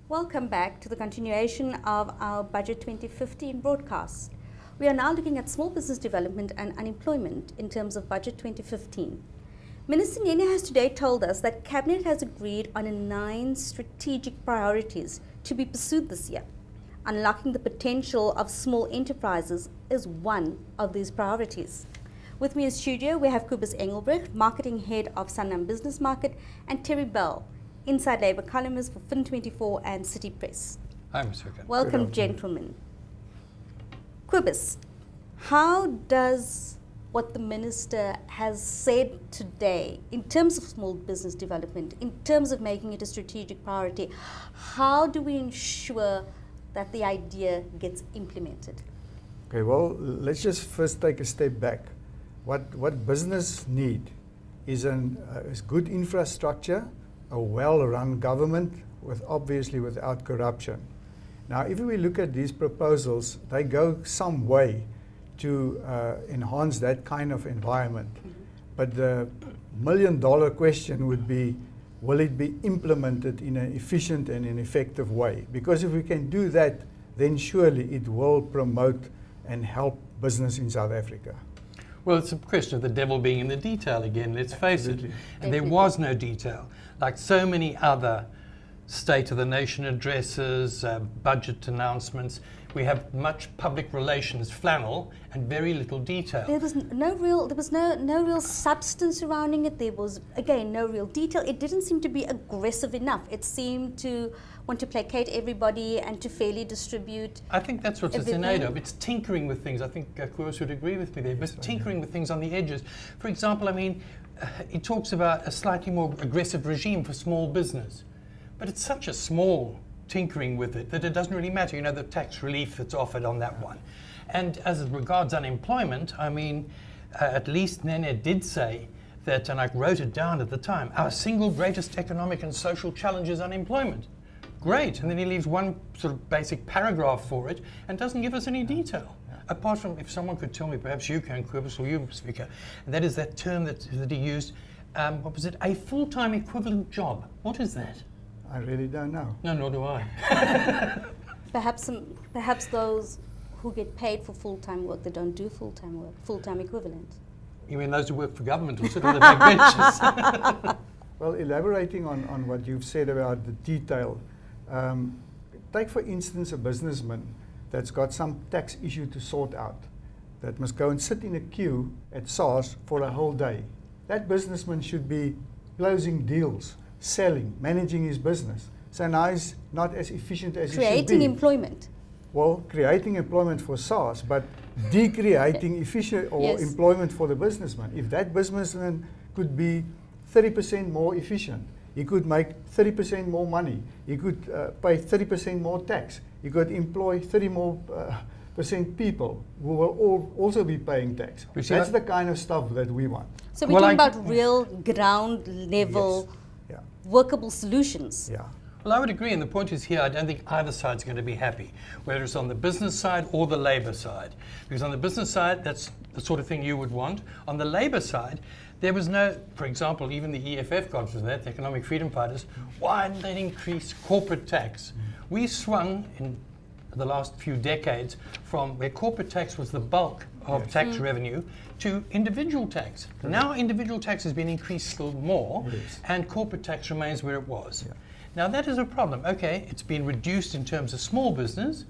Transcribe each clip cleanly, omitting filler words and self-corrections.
Welcome back to the continuation of our Budget 2015 broadcast. We are now looking at small business development and unemployment in terms of Budget 2015. Minister Nene has today told us that Cabinet has agreed on 9 strategic priorities to be pursued this year. Unlocking the potential of small enterprises is one of these priorities. With me in studio, we have Kobus Engelbrecht, Marketing Head of Sanlam Business Market, and Terry Bell, Inside Labour columnist for Fin24 and City Press. Hi, Ms. Wickett. Welcome, gentlemen. Kobus, how does what the Minister has said today in terms of small business development, in terms of making it a strategic priority, how do we ensure that the idea gets implemented? Okay, well, let's just first take a step back. What business need is good infrastructure, a well-run government, obviously without corruption. Now, if we look at these proposals, they go some way to enhance that kind of environment. But the million-dollar question would be, will it be implemented in an efficient and an effective way? Because if we can do that, then surely it will promote and help business in South Africa. Well, it's a question of the devil being in the detail again, let's face it. And there was no detail. Like so many other State of the Nation addresses, budget announcements, we have much public relations flannel and very little detail. There was no real substance surrounding it. There was, again, no real detail. It didn't seem to be aggressive enough. It seemed to want to placate everybody and to fairly distribute. I think that's what it's in aid of. It's tinkering with things. I think Kobus would agree with me there, but tinkering with things on the edges. For example, I mean, it talks about a slightly more aggressive regime for small business, but it's such a small tinkering with it that it doesn't really matter. You know, the tax relief that's offered on that one. And as regards unemployment, I mean, at least Nene did say that, and I wrote it down at the time, our single greatest economic and social challenge is unemployment. Great. And then he leaves one sort of basic paragraph for it and doesn't give us any detail. Apart from, if someone could tell me, perhaps you can, Kobus, or you, Speaker, and that is that term that he used, what was it? A full-time equivalent job. What is that? I really don't know. No, nor do I. Perhaps those who get paid for full-time work that don't do full-time work, full-time equivalent. You mean those who work for government or sit on the back benches? Well, elaborating on what you've said about the detail, take for instance a businessman that's got some tax issue to sort out, that must go and sit in a queue at SARS for a whole day. That businessman should be closing deals, selling, managing his business. So now he's not as efficient as he should be. Creating employment. Well, creating employment for SARS, but decreating efficient or employment for the businessman. If that businessman could be 30% more efficient, he could make 30% more money. He could pay 30% more tax. He could employ 30% more people who will also be paying tax. That's the kind of stuff that we want. So we're talking about real ground level workable solutions. Yeah. Well, I would agree, and the point is here, I don't think either side's going to be happy, whether it's on the business side or the labour side. Because on the business side, that's the sort of thing you would want. On the labour side, there was no, for example, even the EFF got to that, the Economic Freedom Fighters, why didn't they increase corporate tax? We swung in the last few decades from where corporate tax was the bulk of tax revenue to individual tax. Now individual tax has been increased still more, and corporate tax remains where it was. Now that is a problem. Okay, it's been reduced in terms of small business,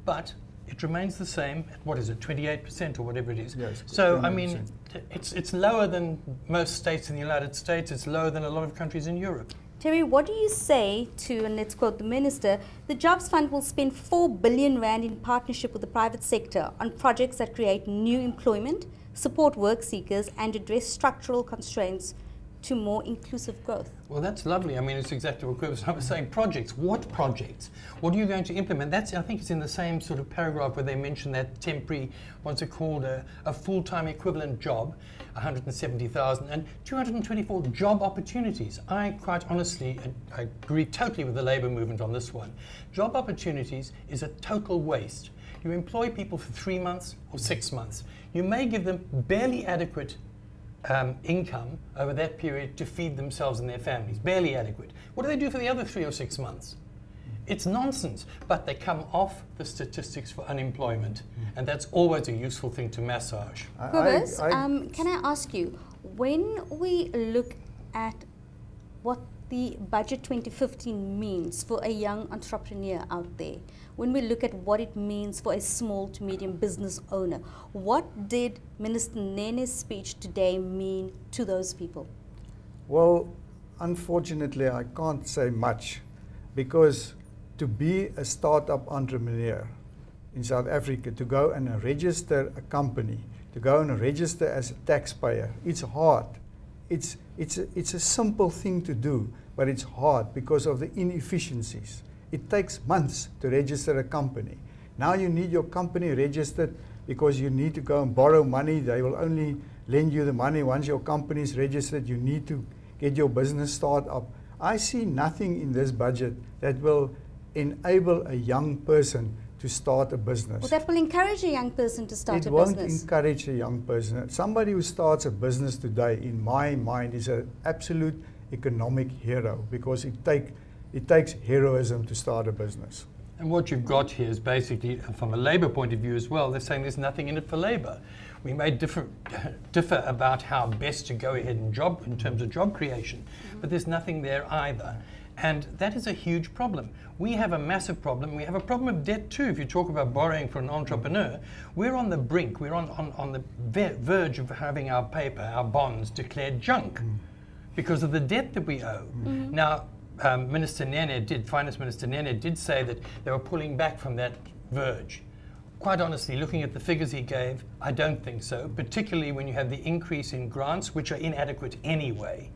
but it remains the same at, what is it, 28% or whatever it is. So, I mean, it's lower than most states in the United States. It's lower than a lot of countries in Europe. Terry, what do you say to, and let's quote the Minister, the Jobs Fund will spend 4 billion rand in partnership with the private sector on projects that create new employment, support work seekers, and address structural constraints to more inclusive growth? Well, that's lovely. I mean, it's exactly what Kobus was saying. Projects. What projects? What are you going to implement? That's, I think it's in the same sort of paragraph where they mention that temporary, what's it called, a full-time equivalent job, 170,000, and 224 job opportunities. I quite honestly, I agree totally with the labour movement on this one. Job opportunities is a total waste. You employ people for 3 months or 6 months. You may give them barely adequate income over that period to feed themselves and their families. Barely adequate. What do they do for the other 3 or 6 months? It's nonsense, but they come off the statistics for unemployment, and that's always a useful thing to massage. Cobus, can I ask you, when we look at what the Budget 2015 means for a young entrepreneur out there, when we look at what it means for a small to medium business owner, what did Minister Nene's speech today mean to those people? Well, unfortunately, I can't say much, because to be a startup entrepreneur in South Africa, to go and register a company, to go and register as a taxpayer, it's hard. It's a simple thing to do, but it's hard because of the inefficiencies. It takes months to register a company. Now you need your company registered because you need to go and borrow money. They will only lend you the money once your company is registered. You need to get your business started up. I see nothing in this budget that will enable a young person to start a business. Well, that will encourage a young person to start a business. It won't encourage a young person. Somebody who starts a business today, in my mind, is an absolute economic hero, because it takes heroism to start a business. And what you've got here is basically, from a Labour point of view as well, they're saying there's nothing in it for Labour. We may differ about how best to go ahead and in terms of job creation, but there's nothing there either. And that is a huge problem. We have a massive problem. We have a problem of debt too. If you talk about borrowing for an entrepreneur, we're on the brink, we're on the verge of having our paper, our bonds declared junk because of the debt that we owe. Now, Finance Minister Nene did say that they were pulling back from that verge. Quite honestly, looking at the figures he gave, I don't think so, particularly when you have the increase in grants, which are inadequate anyway.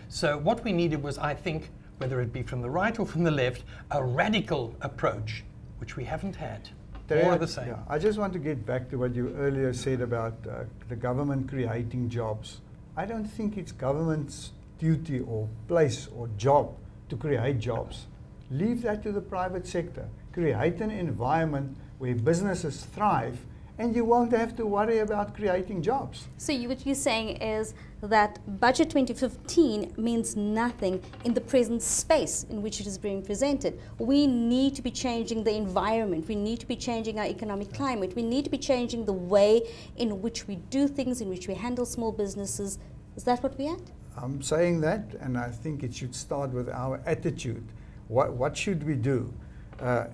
So what we needed was, I think, whether it be from the right or from the left, a radical approach, which we haven't had. All are the same. Yeah, I just want to get back to what you earlier said about the government creating jobs. I don't think it's government's duty or place or job to create jobs. Leave that to the private sector. Create an environment where businesses thrive, and you won't have to worry about creating jobs. So what you're saying is that Budget 2015 means nothing in the present space in which it is being presented. We need to be changing the environment. We need to be changing our economic climate. We need to be changing the way in which we do things, in which we handle small businesses. Is that what we're at? I'm saying that, and I think it should start with our attitude. What should we do?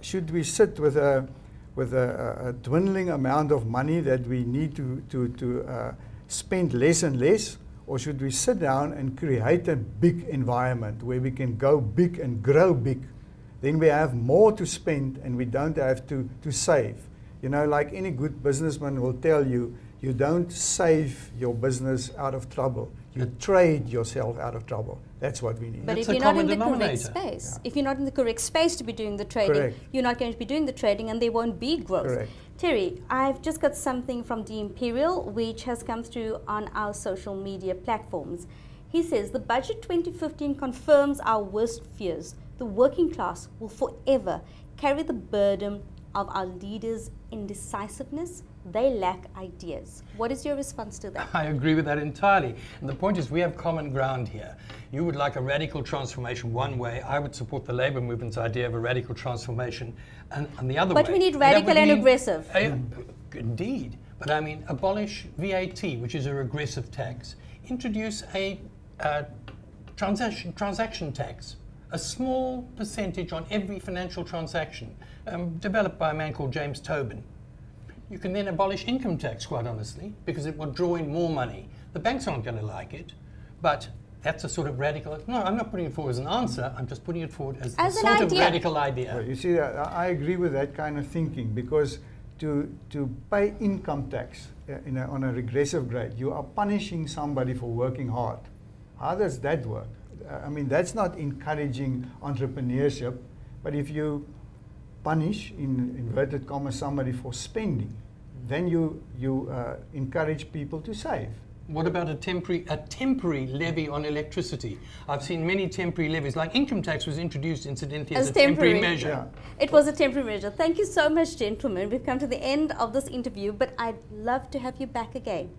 Should we sit with a dwindling amount of money that we need to spend less and less, or should we sit down and create a big environment where we can go big and grow big? Then we have more to spend and we don't have to save. You know, like any good businessman will tell you, you don't save your business out of trouble. You trade yourself out of trouble. That's what we need. But That's if you're not in the correct denominator. space, if you're not in the correct space to be doing the trading, Correct. you're not going to be doing the trading and there won't be growth. Correct. Terry, I've just got something from the Imperial which has come through on our social media platforms. He says, the Budget 2015 confirms our worst fears. The working class will forever carry the burden of our leaders' indecisiveness. They lack ideas. What is your response to that? I agree with that entirely. And the point is, we have common ground here. You would like a radical transformation one way. I would support the Labour movement's idea of a radical transformation and the other way. But we need radical and aggressive. Indeed. But I mean, abolish VAT, which is a regressive tax. Introduce a transaction tax, a small percentage on every financial transaction, developed by a man called James Tobin. You can then abolish income tax, quite honestly, because it will draw in more money. The banks aren't going to like it, but that's a sort of radical. No, I'm not putting it forward as an answer. I'm just putting it forward as a sort of radical idea. Well, you see, I agree with that kind of thinking, because to pay income tax on a regressive grade, you are punishing somebody for working hard. How does that work? I mean, that's not encouraging entrepreneurship, but if you punish, in inverted commas, somebody for spending, then you encourage people to save. What about a temporary levy on electricity? I've seen many temporary levies, like income tax was introduced incidentally as a temporary measure. Yeah. It was a temporary measure. Thank you so much, gentlemen. We've come to the end of this interview, but I'd love to have you back again.